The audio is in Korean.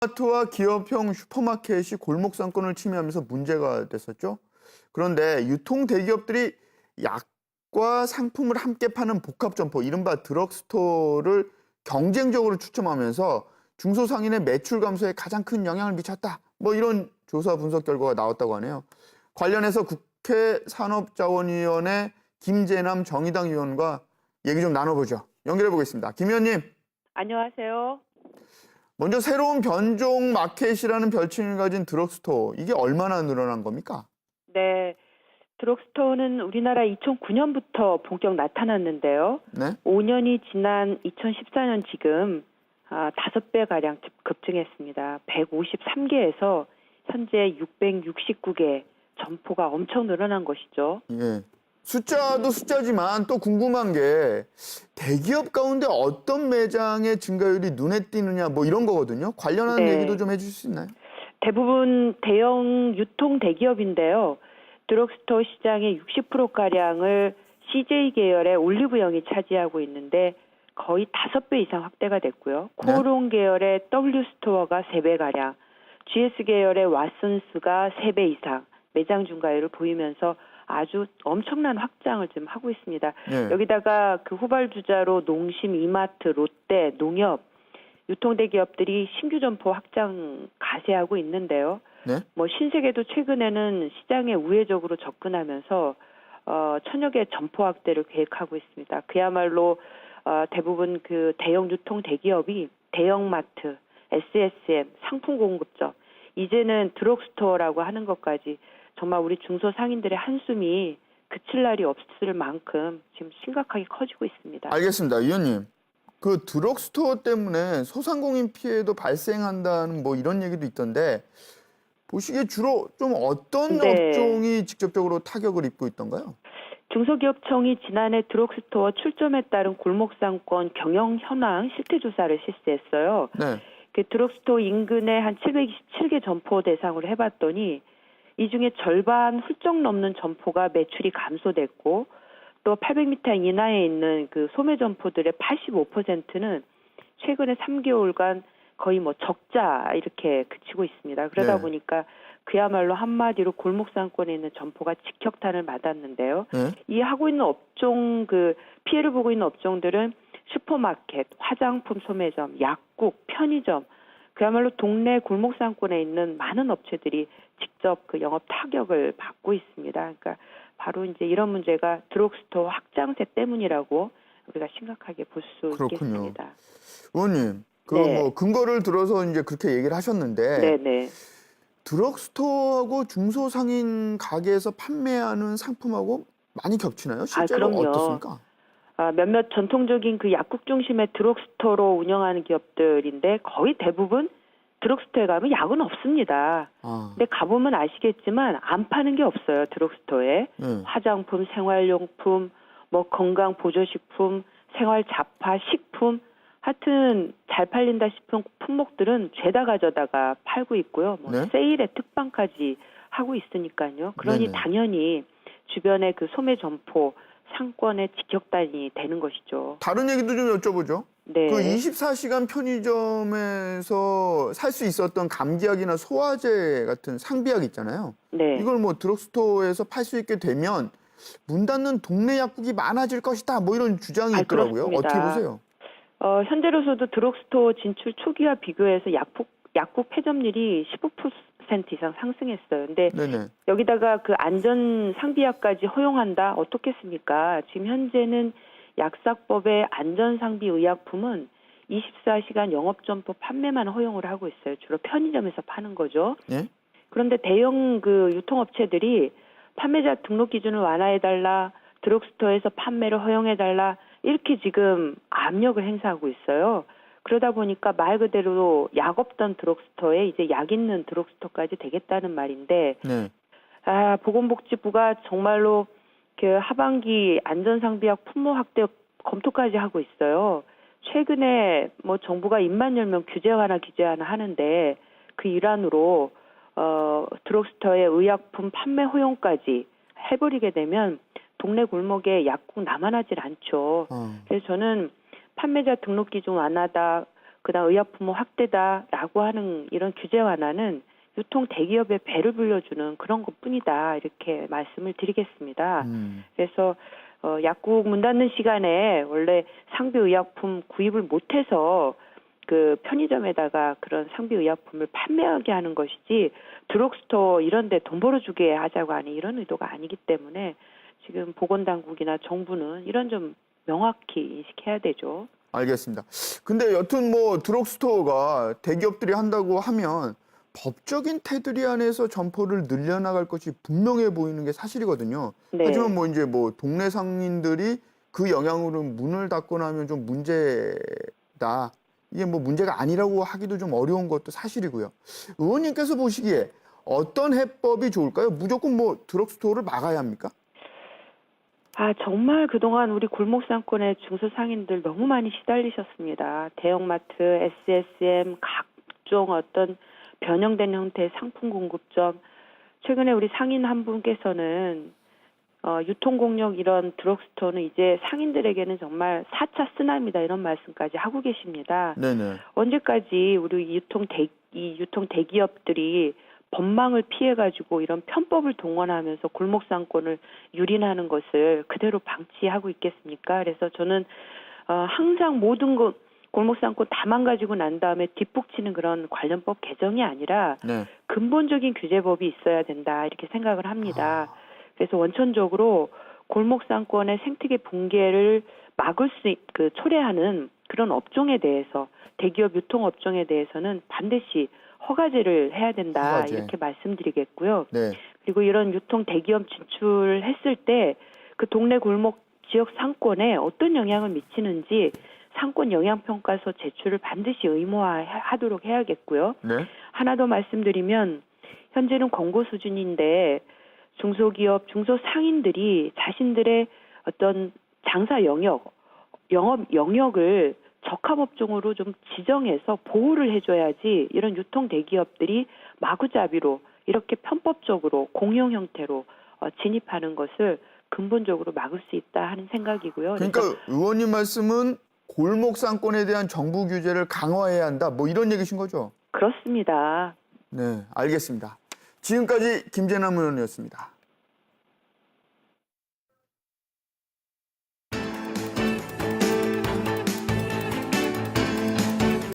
마트와 기업형 슈퍼마켓이 골목 상권을 침해하면서 문제가 됐었죠. 그런데 유통 대기업들이 약과 상품을 함께 파는 복합 점포, 이른바 드럭스토어를 경쟁적으로 추첨하면서 중소상인의 매출 감소에 가장 큰 영향을 미쳤다. 뭐 이런 조사 분석 결과가 나왔다고 하네요. 관련해서 국회 산업자원위원회 김재남 정의당 의원과 얘기 좀 나눠보죠. 연결해 보겠습니다. 김 의원님. 안녕하세요. 먼저 새로운 변종 마켓이라는 별칭을 가진 드럭스토어, 이게 얼마나 늘어난 겁니까? 네, 드럭스토어는 우리나라 2009년부터 본격 나타났는데요. 네? 5년이 지난 2014년 지금 5배가량 급증했습니다. 153개에서 현재 669개 점포가 엄청 늘어난 것이죠. 예. 숫자도 숫자지만 또 궁금한 게 대기업 가운데 어떤 매장의 증가율이 눈에 띄느냐 뭐 이런 거거든요. 관련한 네. 얘기도 좀 해주실 수 있나요? 대부분 대형 유통 대기업인데요. 드럭스토어 시장의 60%가량을 CJ 계열의 올리브영이 차지하고 있는데 거의 5배 이상 확대가 됐고요. 네? 코오롱 계열의 W스토어가 3배가량, GS 계열의 왓슨스가 3배 이상 매장 증가율을 보이면서 아주 엄청난 확장을 지금 하고 있습니다. 예. 여기다가 그 후발주자로 농심, 이마트, 롯데, 농협, 유통대기업들이 신규 점포 확장 가세하고 있는데요. 네? 뭐 신세계도 최근에는 시장에 우회적으로 접근하면서 천여 개 점포 확대를 계획하고 있습니다. 그야말로 대부분 그 대형 유통 대기업이 대형마트, SSM, 상품 공급점, 이제는 드럭스토어라고 하는 것까지 정말 우리 중소상인들의 한숨이 그칠 날이 없을 만큼 지금 심각하게 커지고 있습니다. 알겠습니다. 위원님. 그 드럭스토어 때문에 소상공인 피해도 발생한다는 뭐 이런 얘기도 있던데 보시기에 주로 좀 어떤 네. 업종이 직접적으로 타격을 입고 있던가요? 중소기업청이 지난해 드럭스토어 출점에 따른 골목상권 경영 현황 실태조사를 실시했어요. 네. 그 드럭스토어 인근에 한 727개 점포 대상으로 해봤더니 이 중에 절반 훌쩍 넘는 점포가 매출이 감소됐고 또 800m 이내에 있는 그 소매 점포들의 85%는 최근에 3개월간 거의 뭐 적자 이렇게 그치고 있습니다. 그러다 네. 보니까 그야말로 한마디로 골목상권에 있는 점포가 직격탄을 맞았는데요. 네? 이 하고 있는 업종 그 피해를 보고 있는 업종들은 슈퍼마켓, 화장품 소매점, 약국, 편의점, 그야말로 동네 골목상권에 있는 많은 업체들이 직접 그 영업 타격을 받고 있습니다. 그러니까 바로 이제 이런 문제가 드럭스토어 확장세 때문이라고 우리가 심각하게 볼 수 그렇군요. 있겠습니다. 의원님, 그 네. 뭐 근거를 들어서 이제 그렇게 얘기를 하셨는데 네네. 드럭스토어하고 중소상인 가게에서 판매하는 상품하고 많이 겹치나요? 실제로 그럼요. 어떻습니까? 몇몇 전통적인 그 약국 중심의 드럭스토어로 운영하는 기업들인데 거의 대부분 드럭스토어에 가면 약은 없습니다. 근데 가보면 아시겠지만 안 파는 게 없어요. 드럭스토어에. 네. 화장품, 생활용품, 뭐 건강 보조식품, 생활 잡화, 식품, 하여튼 잘 팔린다 싶은 품목들은 죄다 가져다가 팔고 있고요. 뭐 네? 세일에 특방까지 하고 있으니까요. 그러니 네네. 당연히 주변의 그 소매 점포 상권의 직격탄이 되는 것이죠. 다른 얘기도 좀 여쭤보죠. 네. 그 24시간 편의점에서 살 수 있었던 감기약이나 소화제 같은 상비약 있잖아요. 네. 이걸 뭐 드럭스토어에서 팔 수 있게 되면 문 닫는 동네 약국이 많아질 것이다. 뭐 이런 주장이 있더라고요. 그렇습니다. 어떻게 보세요? 현재로서도 드럭스토어 진출 초기와 비교해서 약국 폐점률이 15% 이상 상승했어요. 근데 네네. 여기다가 그 안전 상비약까지 허용한다? 어떻겠습니까? 지금 현재는 약사법의 안전 상비 의약품은 24시간 영업점포 판매만 허용을 하고 있어요. 주로 편의점에서 파는 거죠. 예? 그런데 대형 그 유통업체들이 판매자 등록 기준을 완화해달라, 드럭스토어에서 판매를 허용해달라, 이렇게 지금 압력을 행사하고 있어요. 그러다 보니까 말 그대로 약 없던 드럭스토어에 이제 약 있는 드럭스토어까지 되겠다는 말인데, 네. 보건복지부가 정말로 그 하반기 안전상비약 품목 확대 검토까지 하고 있어요. 최근에 뭐 정부가 입만 열면 규제 완화 하는데 그 일환으로 드럭스토어의 의약품 판매 허용까지 해버리게 되면 동네 골목에 약국 남아나질 않죠. 그래서 저는 판매자 등록 기준 완화다, 그다음 의약품의 확대다라고 하는 이런 규제 완화는 유통 대기업의 배를 불려주는 그런 것뿐이다 이렇게 말씀을 드리겠습니다. 그래서 약국 문 닫는 시간에 원래 상비 의약품 구입을 못해서 그 편의점에다가 그런 상비 의약품을 판매하게 하는 것이지 드럭스토어 이런 데 돈 벌어주게 하자고 하는 이런 의도가 아니기 때문에 지금 보건당국이나 정부는 이런 점 명확히 인식해야 되죠. 알겠습니다. 근데 여튼 뭐 드럭스토어가 대기업들이 한다고 하면 법적인 테두리 안에서 점포를 늘려나갈 것이 분명해 보이는 게 사실이거든요. 네. 하지만 뭐 이제 뭐 동네 상인들이 그 영향으로 문을 닫거나 하면 좀 문제다. 이게 뭐 문제가 아니라고 하기도 좀 어려운 것도 사실이고요. 의원님께서 보시기에 어떤 해법이 좋을까요? 무조건 뭐 드럭스토어를 막아야 합니까? 정말 그동안 우리 골목 상권의 중소상인들 너무 많이 시달리셨습니다. 대형마트, SSM, 각종 어떤 변형된 형태의 상품 공급점. 최근에 우리 상인 한 분께서는 유통공력 이런 드럭스토어는 이제 상인들에게는 정말 4차 쓰나미다 이런 말씀까지 하고 계십니다. 네네. 언제까지 우리 유통 대기업들이 법망을 피해가지고 이런 편법을 동원하면서 골목 상권을 유린하는 것을 그대로 방치하고 있겠습니까? 그래서 저는 항상 모든 골목 상권 다 망가지고 난 다음에 뒷북치는 그런 관련법 개정이 아니라 네. 근본적인 규제법이 있어야 된다 이렇게 생각을 합니다. 그래서 원천적으로 골목 상권의 생태계 붕괴를 막을 초래하는 그런 업종에 대해서 대기업 유통 업종에 대해서는 반드시 허가제를 해야 된다 허가제. 이렇게 말씀드리겠고요. 네. 그리고 이런 유통 대기업 진출했을 때 그 동네 골목 지역 상권에 어떤 영향을 미치는지 상권 영향평가서 제출을 반드시 의무화하도록 해야겠고요. 네. 하나 더 말씀드리면 현재는 권고 수준인데 중소기업, 중소상인들이 자신들의 어떤 장사 영역, 영업 영역을 적합업종으로 좀 지정해서 보호를 해줘야지 이런 유통 대기업들이 마구잡이로 이렇게 편법적으로 공용 형태로 진입하는 것을 근본적으로 막을 수 있다 하는 생각이고요. 그러니까 그래서 의원님 말씀은 골목 상권에 대한 정부 규제를 강화해야 한다. 뭐 이런 얘기신 거죠? 그렇습니다. 네, 알겠습니다. 지금까지 김재남 의원이었습니다.